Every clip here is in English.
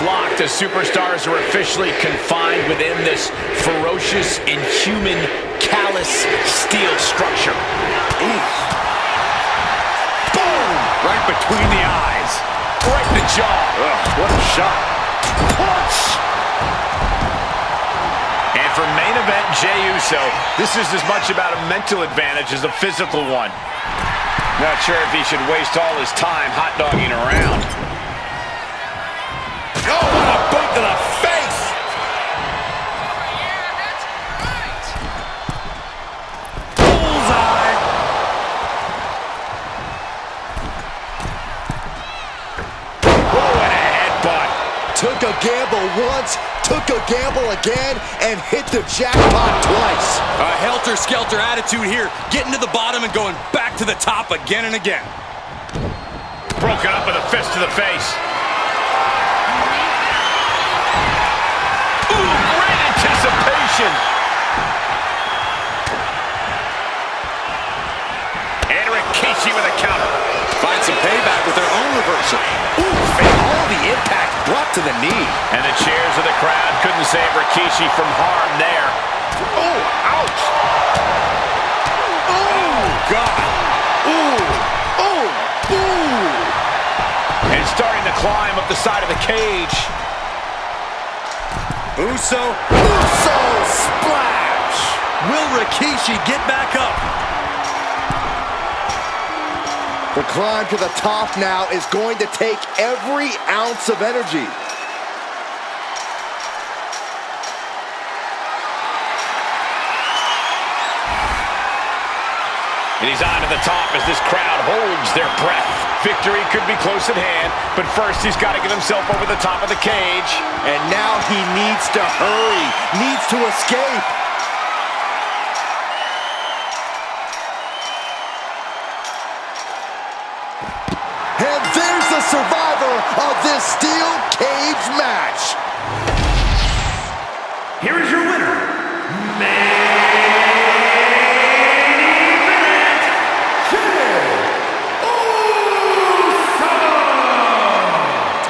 locked as superstars are officially confined within this ferocious, inhuman, callous steel structure. Ooh. Boom! Right between the eyes. Right in the jaw. Ugh, what a shot. Punch! And for main event Jey Uso, this is as much about a mental advantage as a physical one. Not sure if he should waste all his time hot-dogging around. Oh, what a boot to the face! Bullseye! Oh, and a headbutt. Took a gamble once, took a gamble again, and hit the jackpot twice. A helter-skelter attitude here, getting to the bottom and going back to the top again and again. Broken up with a fist to the face. Ooh, great anticipation. And Rikishi with a counter. Find some payback with their own reversal. Ooh, and all the impact brought to the knee. And the cheers of the crowd couldn't save Rikishi from harm there. Oh, ouch! Oh, God! Ooh, oh, ooh! And starting to climb up the side of the cage. Uso Splash! Will Rikishi get back up? The climb to the top now is going to take every ounce of energy. And he's on to the top as this crowd holds their breath. Victory could be close at hand, but first he's got to get himself over the top of the cage. And now he needs to hurry, needs to escape. And there's the survivor of this steel cage match. Here is your winner,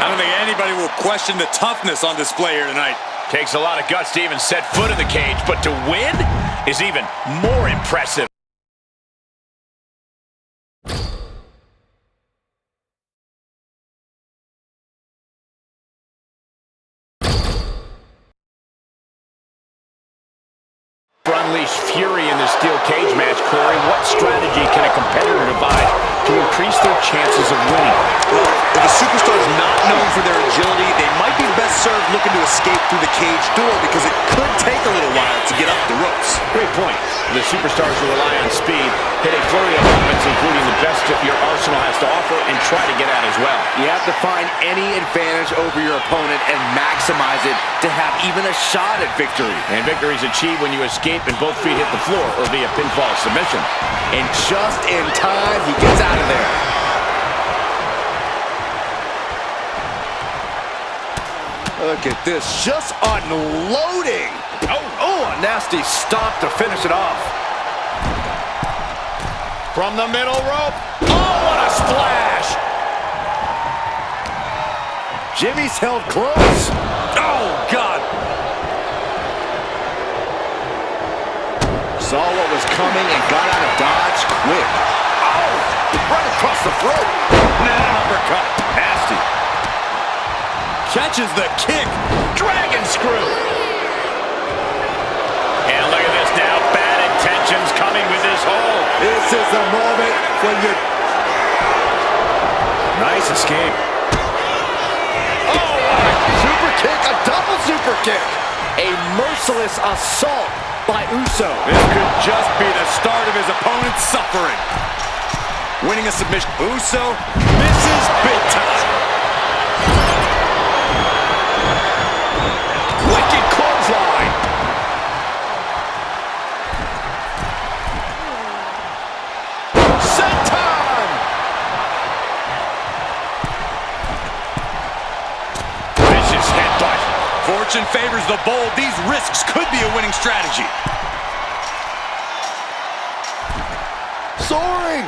I don't think anybody will question the toughness on display here tonight. Takes a lot of guts to even set foot in the cage, but to win is even more impressive. Unleash fury in this steel cage match, Corey. What strategy can a competitor devise to increase their chances of winning? Well, if a superstar is not known for their agility, they might be best served looking to escape through the cage door because it could take a little while to get up the ropes. Great point. The superstars who rely on speed hit a flurry of offense, including the best that your arsenal has to offer, and try to get out as well. You have to find any advantage over your opponent and maximize it to have even a shot at victory. And victory is achieved when you escape and both feet hit the floor or via pinfall submission. And just in time, he gets out of there. Look at this, just unloading. Oh, a nasty stop to finish it off. From the middle rope. Oh, what a splash. Jimmy's held close. Oh, God! Saw what was coming and got out of dodge quick. Oh, right across the throat. Uppercut. Nasty. Catches the kick. Dragon screw. And look at this now. Bad intentions coming with this hold. This is the moment when you... Nice escape. Oh, super kick, a double super kick. A merciless assault by Uso. This could just be the start of his opponent's suffering. Winning a submission. Uso misses big time. Wicked clothesline. Senton! Vicious headbutt. Fortune favors the bold. These risks could be a winning strategy. Soaring!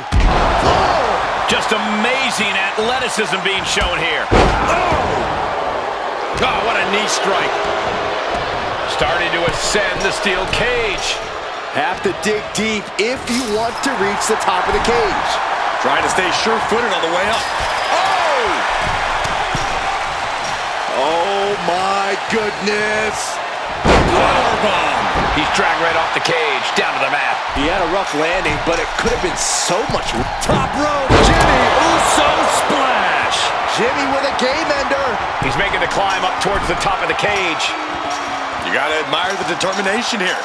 Oh! Just amazing athleticism being shown here. Oh! Oh, what a knee strike. Starting to ascend the steel cage. Have to dig deep if you want to reach the top of the cage. Trying to stay sure-footed on the way up. Oh! Oh my goodness. Powerbomb. He's dragged right off the cage, down to the mat. He had a rough landing, but it could have been so much. Top rope. Jimmy Uso splash. Jimmy with a game ender. He's making the climb up towards the top of the cage. You gotta admire the determination here.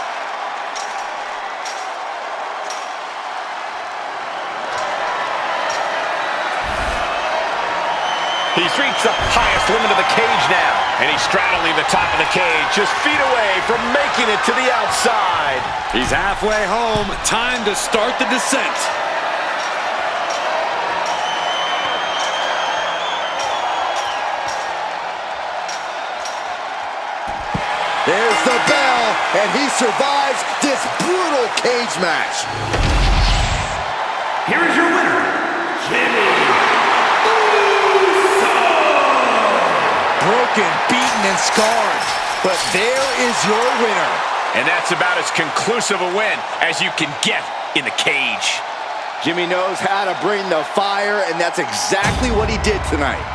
He's reached the highest limit of the cage now. And he's straddling the top of the cage, just feet away from making it to the outside. He's halfway home. Time to start the descent. There's the bell, and he survives this brutal cage match. Here is your winner, Jimmy. Broken, beaten, and scarred. But there is your winner. And that's about as conclusive a win as you can get in the cage. Jimmy knows how to bring the fire, and that's exactly what he did tonight.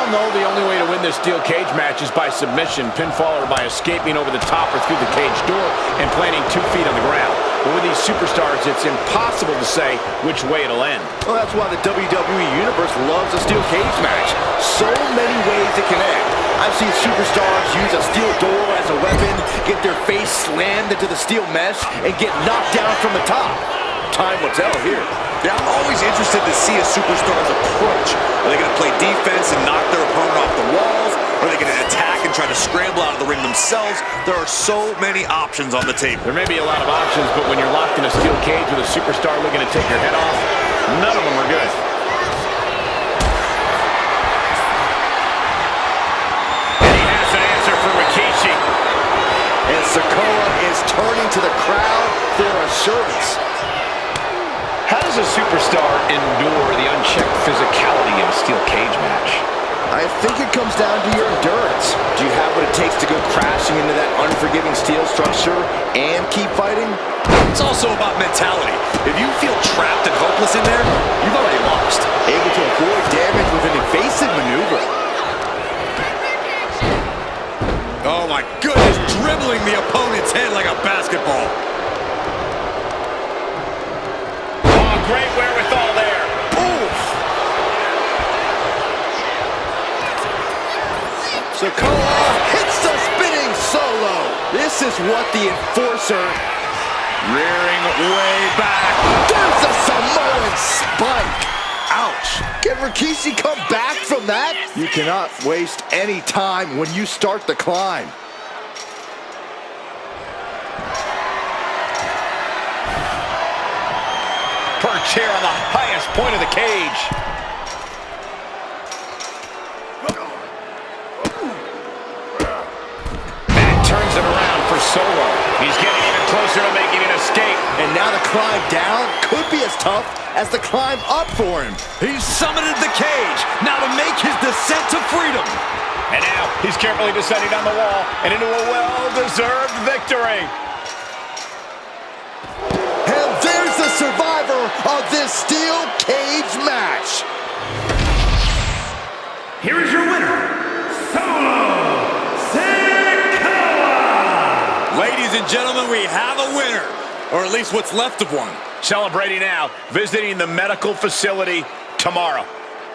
No, the only way to win this steel cage match is by submission, pinfall, or by escaping over the top or through the cage door and planting 2 feet on the ground. But with these superstars, it's impossible to say which way it'll end. Well, that's why the WWE Universe loves a steel cage match. So many ways it can end. I've seen superstars use a steel door as a weapon, get their face slammed into the steel mesh, and get knocked down from the top. Time will tell here. Yeah, I'm always interested to see a superstar's approach. Are they going to play defense and knock their opponent off the walls? Or are they going to attack and try to scramble out of the ring themselves? There are so many options on the table. There may be a lot of options, but when you're locked in a steel cage with a superstar looking to take your head off, none of them are good. And he has an answer for Rikishi. And Sikoa is turning to the crowd for assurance. How does a superstar endure the unchecked physicality of a steel cage match? I think it comes down to your endurance. Do you have what it takes to go crashing into that unforgiving steel structure and keep fighting? It's also about mentality. If you feel trapped and hopeless in there, you've already lost. Able to avoid damage with an evasive maneuver. Oh my goodness, dribbling the opponent's head like a basketball. Great wherewithal there. Oof! Sikoa hits the spinning solo. This is what the enforcer... Rearing way back. There's a Samoan spike. Ouch. Can Rikishi come back from that? You cannot waste any time when you start the climb. Perch here on the highest point of the cage. That turns it around for Solo. He's getting even closer to making an escape. And now the climb down could be as tough as the climb up for him. He's summited the cage. Now to make his descent to freedom. And now he's carefully descending down the wall and into a well-deserved victory. And there's the survivor of this steel cage match. Here is your winner, Solo Sikoa. Ladies and gentlemen, we have a winner. Or at least what's left of one. Celebrating now, visiting the medical facility tomorrow.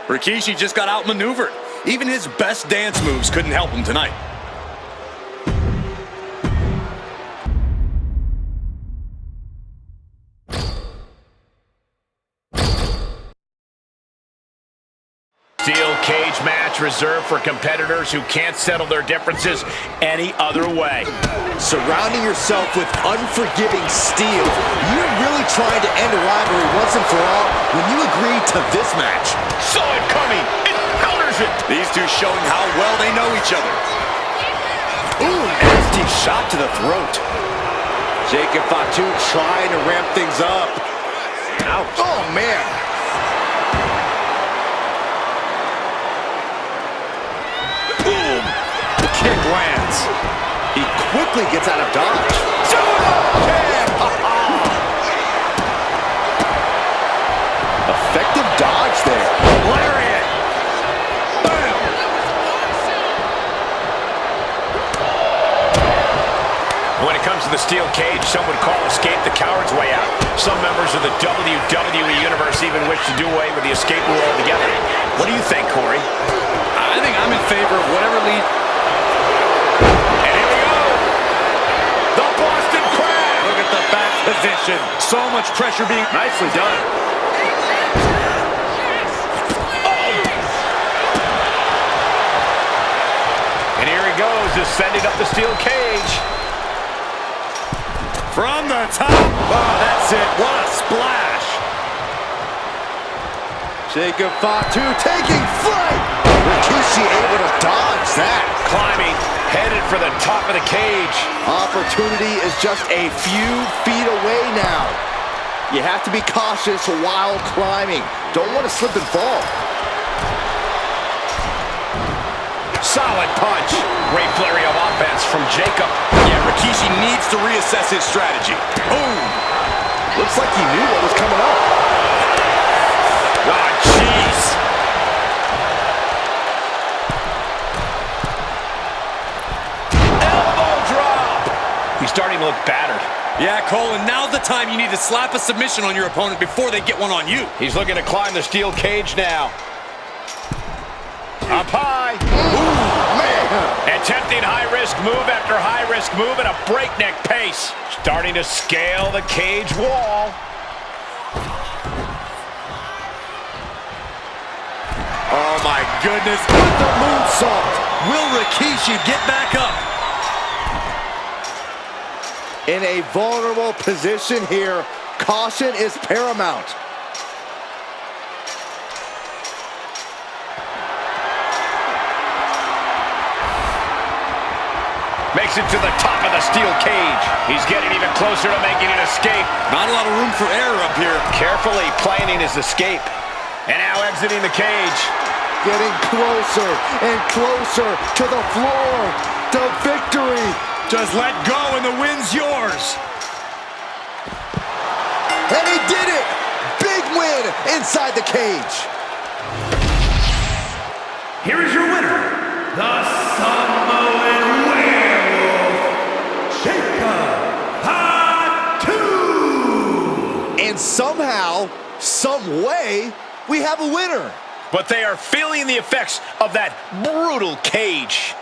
Rikishi just got outmaneuvered. Even his best dance moves couldn't help him tonight. Steel cage match reserved for competitors who can't settle their differences any other way. Surrounding yourself with unforgiving steel, you're really trying to end a rivalry once and for all when you agree to this match. Saw it coming. It counters conversion. These two showing how well they know each other. Ooh, nasty shot to the throat. Jacob Fatu trying to ramp things up. Ouch. Oh, man. Boom. Kick lands. He quickly gets out of dodge. Effective dodge there. Lariat. Bam. When it comes to the steel cage, some would call escape the coward's way out. Some members of the WWE Universe even wish to do away with the escape rule altogether. What do you think, Corey? I think I'm in favor of whatever lead. And here we go. The Boston Crab. Look at the back position. So much pressure being... Nicely done. And here he goes, descending up the steel cage. From the top. Oh, that's it. What a splash. Jacob Fatu taking flight. Rikishi able to dodge that. Climbing, headed for the top of the cage. Opportunity is just a few feet away now. You have to be cautious while climbing. Don't want to slip and fall. Solid punch. Great flurry of offense from Jacob. Yeah, Rikishi needs to reassess his strategy. Boom. Looks like he knew what was coming up. Ah, jeez. Elbow drop. He's starting to look battered. Yeah, Cole, and now's the time you need to slap a submission on your opponent before they get one on you. He's looking to climb the steel cage now. Up high. Ooh, man. Attempting high-risk move after high-risk move at a breakneck pace. Starting to scale the cage wall. Oh, my goodness. With the moonsault. Will Rikishi get back up? In a vulnerable position here, caution is paramount. Makes it to the top of the steel cage. He's getting even closer to making an escape. Not a lot of room for error up here. Carefully planning his escape. And now exiting the cage. Getting closer and closer to the floor. To victory. Just let go and the win's yours. And he did it. Big win inside the cage. Here is your winner, the Samoan Werewolf, Jacob Fatu. And somehow, some way, we have a winner. But they are feeling the effects of that brutal cage.